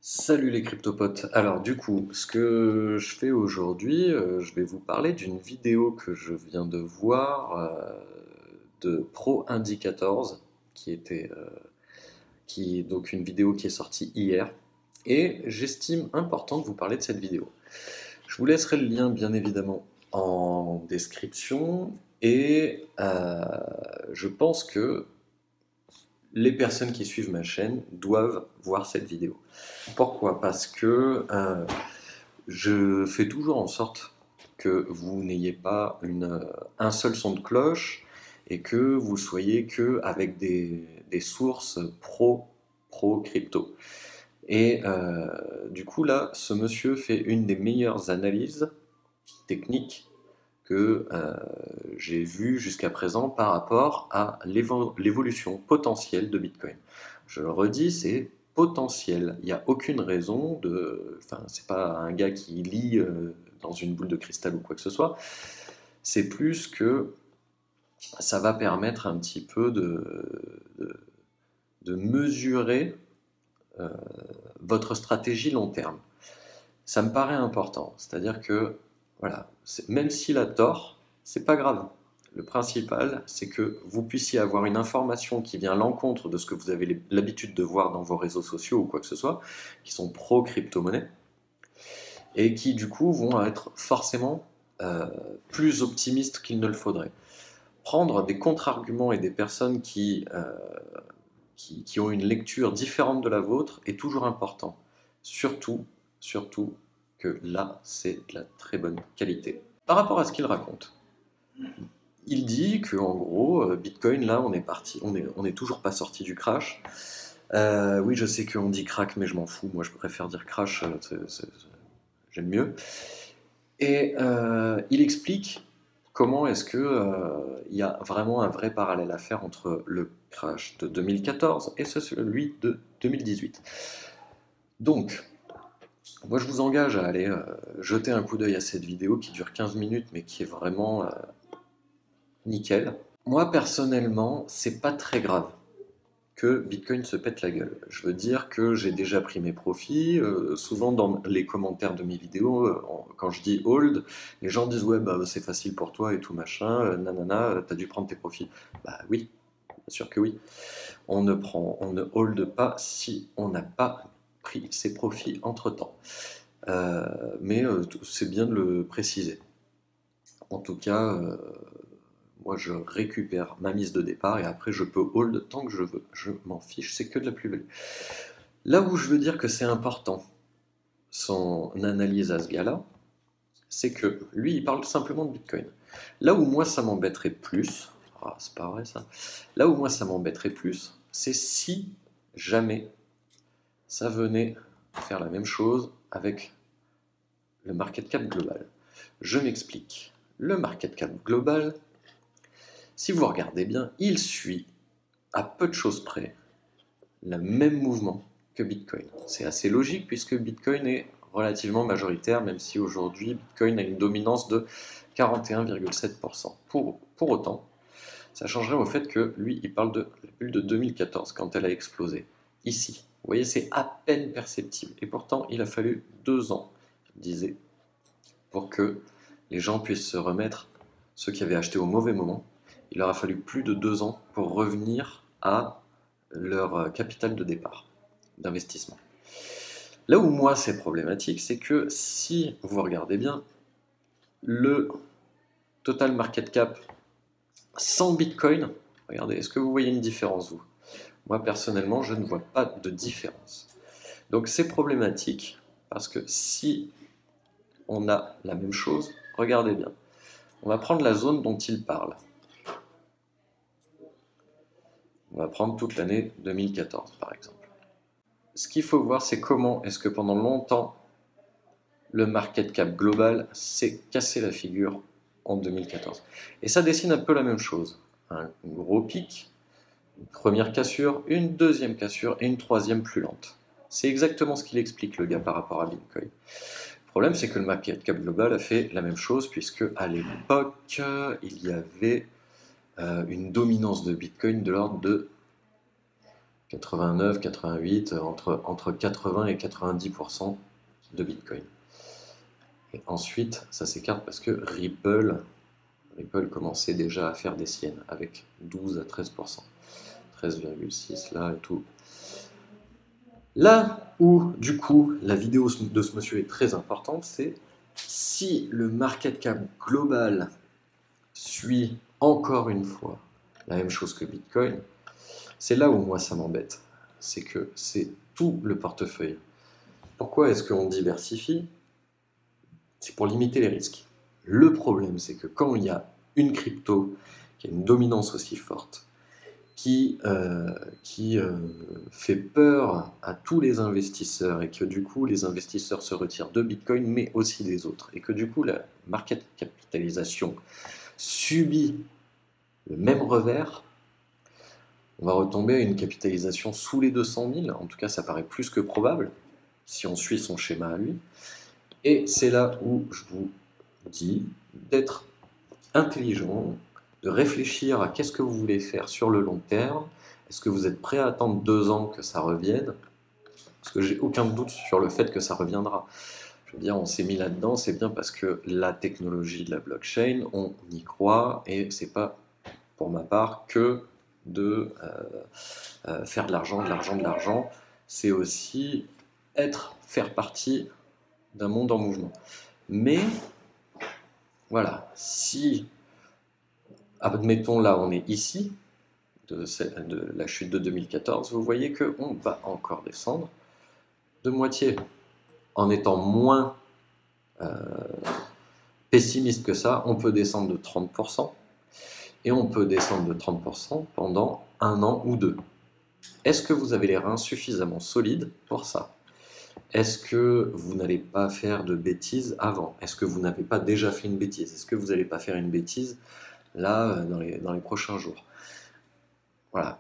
Salut les cryptopotes. Alors du coup, ce que je fais aujourd'hui, je vais vous parler d'une vidéo que je viens de voir de Pro Indicators, qui était qui est donc une vidéo qui est sortie hier, et j'estime important de vous parler de cette vidéo. Je vous laisserai le lien bien évidemment en description, et je pense que les personnes qui suivent ma chaîne doivent voir cette vidéo. Pourquoi? Parce que je fais toujours en sorte que vous n'ayez pas un seul son de cloche et que vous soyez que avec des sources pro crypto. Et du coup là, ce monsieur fait une des meilleures analyses techniques que j'ai vues jusqu'à présent par rapport à l'évolution potentielle de Bitcoin. Je le redis, c'est potentiel. Il n'y a aucune raison de. Enfin, c'est pas un gars qui lit dans une boule de cristal ou quoi que ce soit. C'est plus que ça va permettre un petit peu de mesurer euh, votre stratégie long terme. Ça me paraît important. C'est-à-dire que, voilà, même s'il a tort, c'est pas grave. Le principal, c'est que vous puissiez avoir une information qui vient à l'encontre de ce que vous avez l'habitude de voir dans vos réseaux sociaux ou quoi que ce soit, qui sont pro-crypto-monnaie, et qui du coup vont être forcément euh, plus optimistes qu'il ne le faudrait. Prendre des contre-arguments et des personnes qui ont une lecture différente de la vôtre est toujours important. Surtout que là, c'est de la très bonne qualité. Par rapport à ce qu'il raconte, il dit que en gros, Bitcoin, là, on est parti, on est toujours pas sorti du crash. Oui, je sais qu'on dit crack, mais je m'en fous. Moi, je préfère dire crash, j'aime mieux. Et il explique comment est-ce que il y a vraiment un vrai parallèle à faire entre le crash de 2014 et celui de 2018. Donc, moi, je vous engage à aller jeter un coup d'œil à cette vidéo qui dure 15 minutes, mais qui est vraiment nickel. Moi, personnellement, c'est pas très grave que Bitcoin se pète la gueule. Je veux dire que j'ai déjà pris mes profits. Souvent, dans les commentaires de mes vidéos, quand je dis hold, les gens disent ouais, bah c'est facile pour toi et tout machin, nanana, t'as dû prendre tes profits. Bah oui, bien sûr que oui. On ne hold pas si on n'a pas pris ses profits entre temps. Mais c'est bien de le préciser. En tout cas, moi je récupère ma mise de départ et après je peux hold tant que je veux. Je m'en fiche, c'est que de la plus-value. Là où je veux dire que c'est important, son analyse à ce gars-là, c'est que lui il parle simplement de Bitcoin. Là où moi ça m'embêterait plus, ah, c'est pas vrai ça, là où moi ça m'embêterait plus, c'est si jamais ça venait faire la même chose avec le market cap global. Je m'explique. Le market cap global, si vous regardez bien, il suit à peu de choses près le même mouvement que Bitcoin. C'est assez logique puisque Bitcoin est relativement majoritaire, même si aujourd'hui Bitcoin a une dominance de 41,7%. Pour autant, ça changerait au fait que lui, il parle de la bulle de 2014 quand elle a explosé. Ici, vous voyez, c'est à peine perceptible. Et pourtant, il a fallu 2 ans, il disait, pour que les gens puissent se remettre, ceux qui avaient acheté au mauvais moment, il leur a fallu plus de 2 ans pour revenir à leur capital de départ, d'investissement. Là où moi c'est problématique, c'est que si vous regardez bien, le total market cap sans Bitcoin, regardez, est-ce que vous voyez une différence vous? Moi personnellement, je ne vois pas de différence. Donc c'est problématique parce que si on a la même chose, regardez bien. On va prendre la zone dont il parle. On va prendre toute l'année 2014 par exemple. Ce qu'il faut voir, c'est comment est-ce que pendant longtemps, le market cap global s'est cassé la figure en 2014. Et ça dessine un peu la même chose. Un gros pic, une première cassure, une deuxième cassure et une troisième plus lente. C'est exactement ce qu'il explique le gars par rapport à Bitcoin. Le problème, c'est que le market cap global a fait la même chose puisque à l'époque, il y avait une dominance de Bitcoin de l'ordre de 89, 88, entre 80 et 90% de Bitcoin. Et ensuite, ça s'écarte parce que Ripple commençait déjà à faire des siennes avec 12 à 13%. 13,6 là et tout. Là où, du coup, la vidéo de ce monsieur est très importante, c'est si le market cap global suit encore une fois la même chose que Bitcoin, c'est là où moi ça m'embête. C'est que c'est tout le portefeuille. Pourquoi est-ce qu'on diversifie? C'est pour limiter les risques. Le problème, c'est que quand il y a une crypto qui a une dominance aussi forte, qui fait peur à tous les investisseurs et que du coup les investisseurs se retirent de Bitcoin mais aussi des autres et que du coup la market capitalisation subit le même revers, on va retomber à une capitalisation sous les 200 000, en tout cas ça paraît plus que probable si on suit son schéma à lui, et c'est là où je vous dis d'être intelligent, de réfléchir à qu'est-ce que vous voulez faire sur le long terme. Est-ce que vous êtes prêt à attendre 2 ans que ça revienne? Parce que j'ai aucun doute sur le fait que ça reviendra. Je veux dire, on s'est mis là-dedans, c'est bien parce que la technologie de la blockchain, on y croit, et c'est pas, pour ma part, que de faire de l'argent, de l'argent, de l'argent. C'est aussi faire partie d'un monde en mouvement. Mais, voilà, si, admettons là, on est ici, de la chute de 2014, vous voyez qu'on va encore descendre de moitié. En étant moins pessimiste que ça, on peut descendre de 30%, et on peut descendre de 30% pendant 1 an ou 2. Est-ce que vous avez les reins suffisamment solides pour ça? Est-ce que vous n'allez pas faire de bêtises avant? Est-ce que vous n'avez pas déjà fait une bêtise? Est-ce que vous n'allez pas faire une bêtise là dans les prochains jours? Voilà.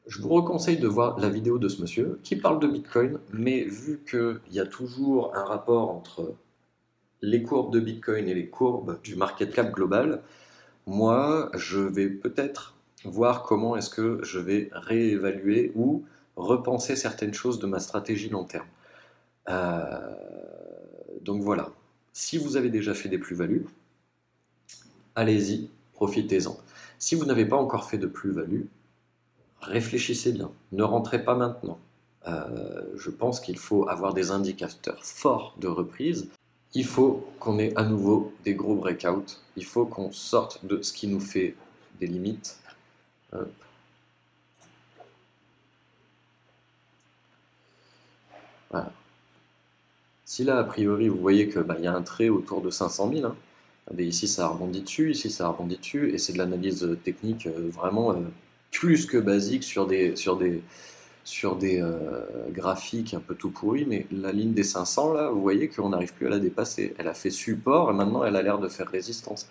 Je vous conseille de voir la vidéo de ce monsieur qui parle de Bitcoin, mais vu qu'il y a toujours un rapport entre les courbes de Bitcoin et les courbes du market cap global, moi, je vais peut-être voir comment est-ce que je vais réévaluer ou repenser certaines choses de ma stratégie long terme. Donc voilà, si vous avez déjà fait des plus-values, allez-y, profitez-en. Si vous n'avez pas encore fait de plus-value, réfléchissez bien, ne rentrez pas maintenant. Je pense qu'il faut avoir des indicateurs forts de reprise. Il faut qu'on ait à nouveau des gros breakouts. Il faut qu'on sorte de ce qui nous fait des limites. Voilà. Si là, a priori, vous voyez qu'il y a un trait autour de 500 000, hein, ici ça rebondit dessus, ici ça rebondit dessus, et c'est de l'analyse technique vraiment plus que basique sur des graphiques un peu tout pourris, mais la ligne des 500, là, vous voyez qu'on n'arrive plus à la dépasser. Elle a fait support, et maintenant elle a l'air de faire résistance.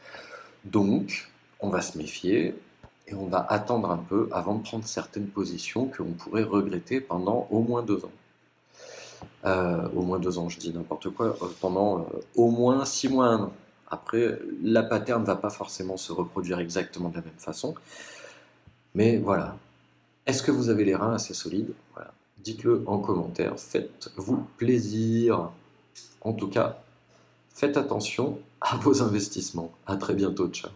Donc, on va se méfier, et on va attendre un peu avant de prendre certaines positions qu'on pourrait regretter pendant au moins 2 ans. Au moins 2 ans, je dis n'importe quoi, pendant au moins 6 mois, 1 an. Après, la pattern ne va pas forcément se reproduire exactement de la même façon, mais voilà. Est-ce que vous avez les reins assez solides? Voilà. Dites-le en commentaire, faites-vous plaisir. En tout cas, faites attention à vos investissements. À très bientôt, ciao.